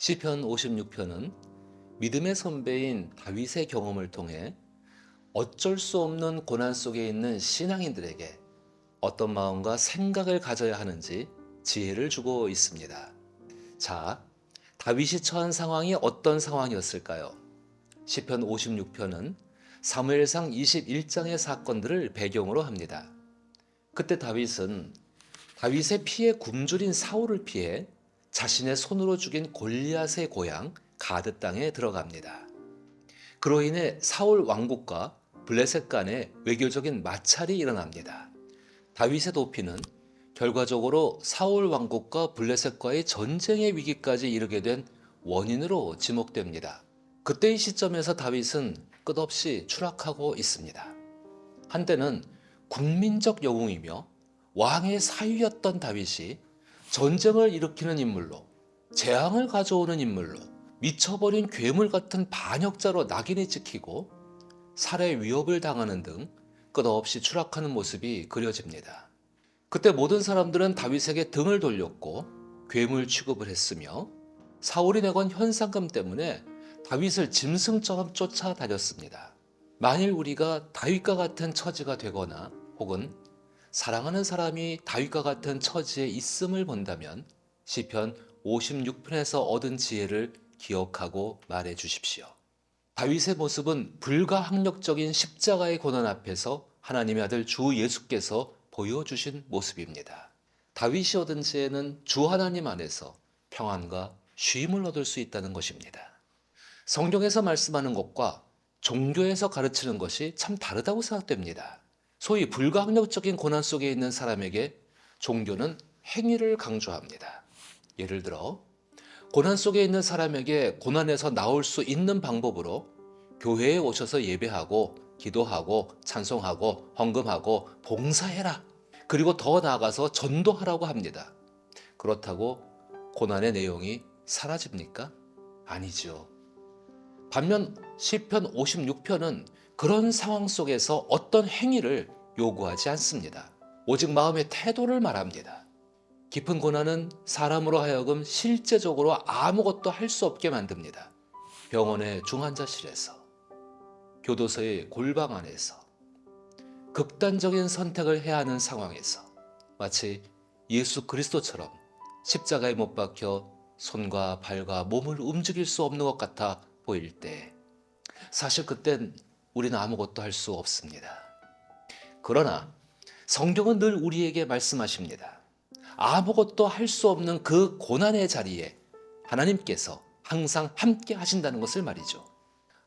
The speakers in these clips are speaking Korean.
시편 56편은 믿음의 선배인 다윗의 경험을 통해 어쩔 수 없는 고난 속에 있는 신앙인들에게 어떤 마음과 생각을 가져야 하는지 지혜를 주고 있습니다. 자, 다윗이 처한 상황이 어떤 상황이었을까요? 시편 56편은 사무엘상 21장의 사건들을 배경으로 합니다. 그때 다윗은 다윗의 피에 굶주린 사울을 피해 자신의 손으로 죽인 골리앗의 고향 가드 땅에 들어갑니다. 그로 인해 사울 왕국과 블레셋 간의 외교적인 마찰이 일어납니다. 다윗의 도피는 결과적으로 사울 왕국과 블레셋과의 전쟁의 위기까지 이르게 된 원인으로 지목됩니다. 그때의 시점에서 다윗은 끝없이 추락하고 있습니다. 한때는 국민적 영웅이며 왕의 사위였던 다윗이 전쟁을 일으키는 인물로, 재앙을 가져오는 인물로, 미쳐버린 괴물 같은 반역자로 낙인이 찍히고 살해 위협을 당하는 등 끝없이 추락하는 모습이 그려집니다. 그때 모든 사람들은 다윗에게 등을 돌렸고 괴물 취급을 했으며 사울이 내건 현상금 때문에 다윗을 짐승처럼 쫓아다녔습니다. 만일 우리가 다윗과 같은 처지가 되거나 혹은 사랑하는 사람이 다윗과 같은 처지에 있음을 본다면 시편 56편에서 얻은 지혜를 기억하고 말해 주십시오. 다윗의 모습은 불가항력적인 십자가의 고난 앞에서 하나님의 아들 주 예수께서 보여주신 모습입니다. 다윗이 얻은 지혜는 주 하나님 안에서 평안과 쉼을 얻을 수 있다는 것입니다. 성경에서 말씀하는 것과 종교에서 가르치는 것이 참 다르다고 생각됩니다. 소위 불가항력적인 고난 속에 있는 사람에게 종교는 행위를 강조합니다. 예를 들어 고난 속에 있는 사람에게 고난에서 나올 수 있는 방법으로 교회에 오셔서 예배하고 기도하고 찬송하고 헌금하고 봉사해라. 그리고 더 나아가서 전도하라고 합니다. 그렇다고 고난의 내용이 사라집니까? 아니죠. 반면 시편 56편은 그런 상황 속에서 어떤 행위를 요구하지 않습니다. 오직 마음의 태도를 말합니다. 깊은 고난은 사람으로 하여금 실제적으로 아무것도 할 수 없게 만듭니다. 병원의 중환자실에서, 교도소의 골방 안에서, 극단적인 선택을 해야 하는 상황에서 마치 예수 그리스도처럼 십자가에 못 박혀 손과 발과 몸을 움직일 수 없는 것 같아 보일 때 사실 그땐 우리는 아무것도 할 수 없습니다. 그러나 성경은 늘 우리에게 말씀하십니다. 아무것도 할 수 없는 그 고난의 자리에 하나님께서 항상 함께 하신다는 것을 말이죠.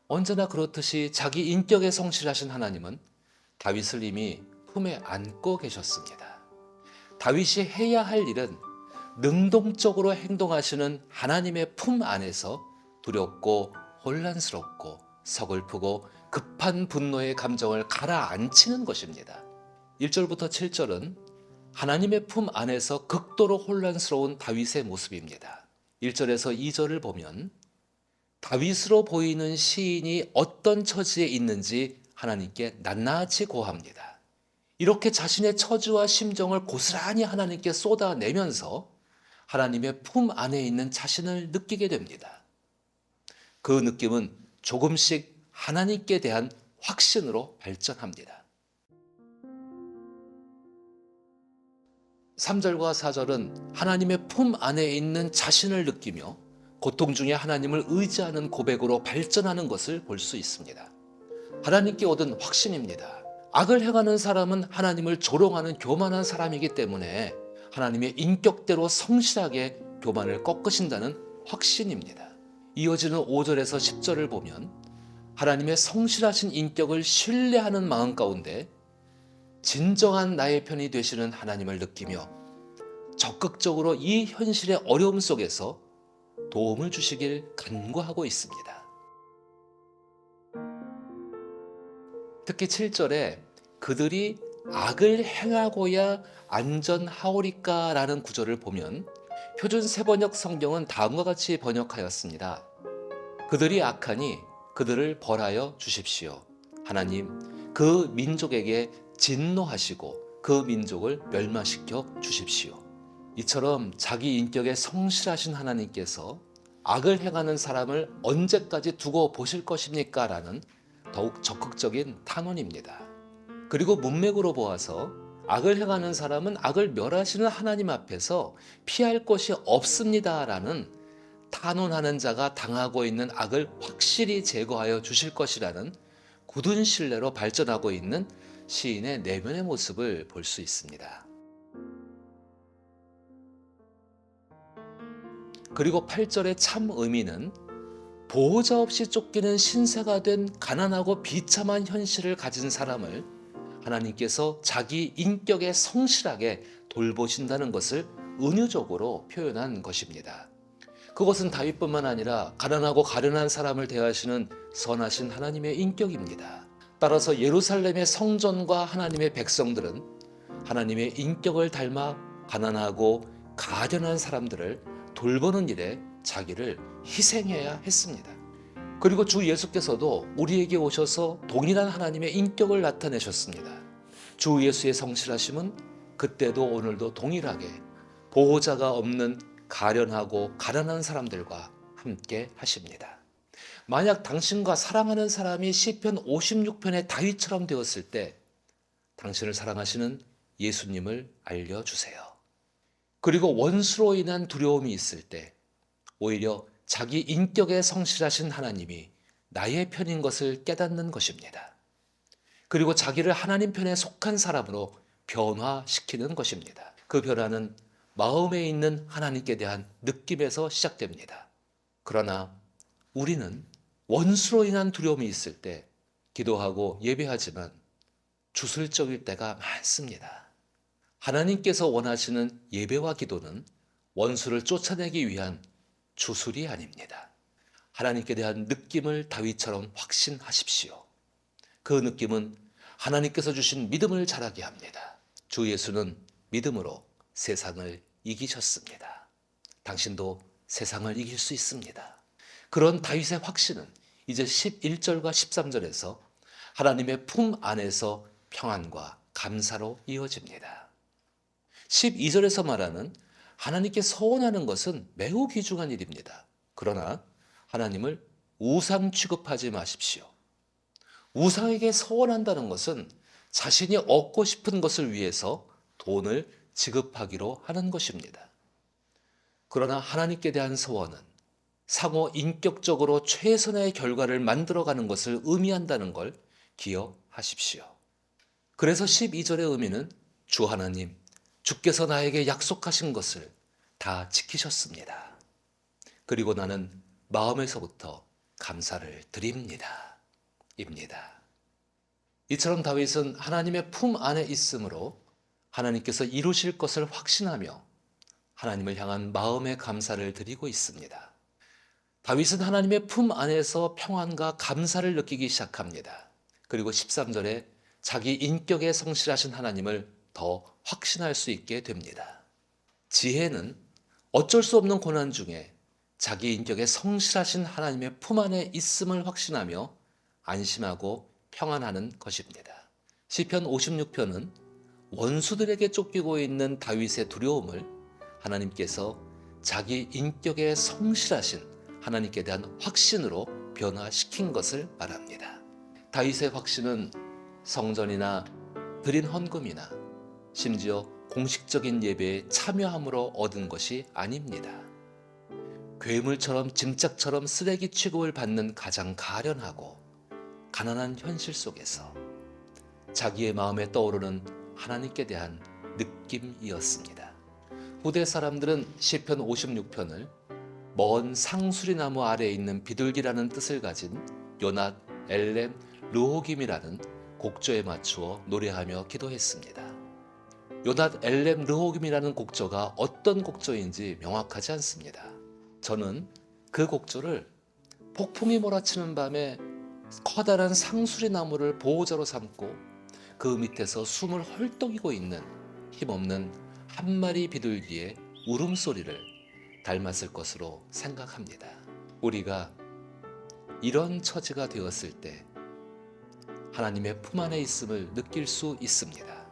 언제나 그렇듯이 자기 인격에 성실하신 하나님은 다윗을 이미 품에 안고 계셨습니다. 다윗이 해야 할 일은 능동적으로 행동하시는 하나님의 품 안에서 두렵고 혼란스럽고 서글프고 급한 분노의 감정을 가라앉히는 것입니다. 1절부터 7절은 하나님의 품 안에서 극도로 혼란스러운 다윗의 모습입니다. 1절에서 2절을 보면 다윗으로 보이는 시인이 어떤 처지에 있는지 하나님께 낱낱이 고합니다. 이렇게 자신의 처지와 심정을 고스란히 하나님께 쏟아내면서 하나님의 품 안에 있는 자신을 느끼게 됩니다. 그 느낌은 조금씩 하나님께 대한 확신으로 발전합니다. 3절과 4절은 하나님의 품 안에 있는 자신을 느끼며 고통 중에 하나님을 의지하는 고백으로 발전하는 것을 볼 수 있습니다. 하나님께 얻은 확신입니다. 악을 행하는 사람은 하나님을 조롱하는 교만한 사람이기 때문에 하나님의 인격대로 성실하게 교만을 꺾으신다는 확신입니다. 이어지는 5절에서 10절을 보면 하나님의 성실하신 인격을 신뢰하는 마음 가운데 진정한 나의 편이 되시는 하나님을 느끼며 적극적으로 이 현실의 어려움 속에서 도움을 주시길 간구하고 있습니다. 특히 7절에 그들이 악을 행하고야 안전하오리까 라는 구절을 보면 표준 세번역 성경은 다음과 같이 번역하였습니다. 그들이 악하니 그들을 벌하여 주십시오. 하나님, 그 민족에게 진노하시고 그 민족을 멸망시켜 주십시오. 이처럼 자기 인격에 성실하신 하나님께서 악을 행하는 사람을 언제까지 두고 보실 것입니까? 라는 더욱 적극적인 탄원입니다. 그리고 문맥으로 보아서 악을 행하는 사람은 악을 멸하시는 하나님 앞에서 피할 것이 없습니다. 라는 탄원하는 자가 당하고 있는 악을 확실히 제거하여 주실 것이라는 굳은 신뢰로 발전하고 있는 시인의 내면의 모습을 볼 수 있습니다. 그리고 8절의 참 의미는 보호자 없이 쫓기는 신세가 된 가난하고 비참한 현실을 가진 사람을 하나님께서 자기 인격에 성실하게 돌보신다는 것을 은유적으로 표현한 것입니다. 그것은 다윗뿐만 아니라 가난하고 가련한 사람을 대하시는 선하신 하나님의 인격입니다. 따라서 예루살렘의 성전과 하나님의 백성들은 하나님의 인격을 닮아 가난하고 가련한 사람들을 돌보는 일에 자기를 희생해야 했습니다. 그리고 주 예수께서도 우리에게 오셔서 동일한 하나님의 인격을 나타내셨습니다. 주 예수의 성실하심은 그때도 오늘도 동일하게 보호자가 없는 가련하고 가난한 사람들과 함께 하십니다. 만약 당신과 사랑하는 사람이 시편 56편의 다윗처럼 되었을 때 당신을 사랑하시는 예수님을 알려주세요. 그리고 원수로 인한 두려움이 있을 때 오히려 자기 인격에 성실하신 하나님이 나의 편인 것을 깨닫는 것입니다. 그리고 자기를 하나님 편에 속한 사람으로 변화시키는 것입니다. 그 변화는 마음에 있는 하나님께 대한 느낌에서 시작됩니다. 그러나 우리는 원수로 인한 두려움이 있을 때 기도하고 예배하지만 주술적일 때가 많습니다. 하나님께서 원하시는 예배와 기도는 원수를 쫓아내기 위한 주술이 아닙니다. 하나님께 대한 느낌을 다윗처럼 확신하십시오. 그 느낌은 하나님께서 주신 믿음을 자라게 합니다. 주 예수는 믿음으로 세상을 이기셨습니다. 당신도 세상을 이길 수 있습니다. 그런 다윗의 확신은 이제 11절과 13절에서 하나님의 품 안에서 평안과 감사로 이어집니다. 12절에서 말하는 하나님께 서원하는 것은 매우 귀중한 일입니다. 그러나 하나님을 우상 취급하지 마십시오. 우상에게 서원한다는 것은 자신이 얻고 싶은 것을 위해서 돈을 지급하기로 하는 것입니다. 그러나 하나님께 대한 서원은 상호 인격적으로 최선의 결과를 만들어가는 것을 의미한다는 걸 기억하십시오. 그래서 12절의 의미는 주 하나님, 주께서 나에게 약속하신 것을 다 지키셨습니다. 그리고 나는 마음에서부터 감사를 드립니다. 입니다. 이처럼 다윗은 하나님의 품 안에 있으므로 하나님께서 이루실 것을 확신하며 하나님을 향한 마음의 감사를 드리고 있습니다. 다윗은 하나님의 품 안에서 평안과 감사를 느끼기 시작합니다. 그리고 13절에 자기 인격에 성실하신 하나님을 더 확신할 수 있게 됩니다. 지혜는 어쩔 수 없는 고난 중에 자기 인격에 성실하신 하나님의 품 안에 있음을 확신하며 안심하고 평안하는 것입니다. 시편 56편은 원수들에게 쫓기고 있는 다윗의 두려움을 하나님께서 자기 인격에 성실하신 하나님께 대한 확신으로 변화시킨 것을 말합니다. 다윗의 확신은 성전이나 드린 헌금이나 심지어 공식적인 예배에 참여함으로 얻은 것이 아닙니다. 괴물처럼 짐짝처럼 쓰레기 취급을 받는 가장 가련하고 가난한 현실 속에서 자기의 마음에 떠오르는 하나님께 대한 느낌이었습니다. 후대 사람들은 시편 56편을 먼 상수리 나무 아래에 있는 비둘기라는 뜻을 가진 요낫 엘렘 르호김이라는 곡조에 맞추어 노래하며 기도했습니다. 요낫 엘렘 르호김이라는 곡조가 어떤 곡조인지 명확하지 않습니다. 저는 그 곡조를 폭풍이 몰아치는 밤에 커다란 상수리 나무를 보호자로 삼고 그 밑에서 숨을 헐떡이고 있는 힘없는 한 마리 비둘기의 울음소리를 닮았을 것으로 생각합니다. 우리가 이런 처지가 되었을 때 하나님의 품 안에 있음을 느낄 수 있습니다.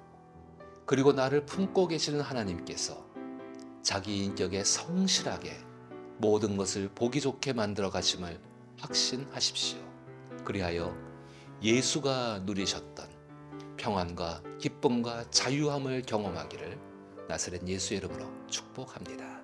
그리고 나를 품고 계시는 하나님께서 자기 인격에 성실하게 모든 것을 보기 좋게 만들어 가심을 확신하십시오. 그리하여 예수가 누리셨던 평안과 기쁨과 자유함을 경험하기를 나사렛 예수의 이름으로 축복합니다.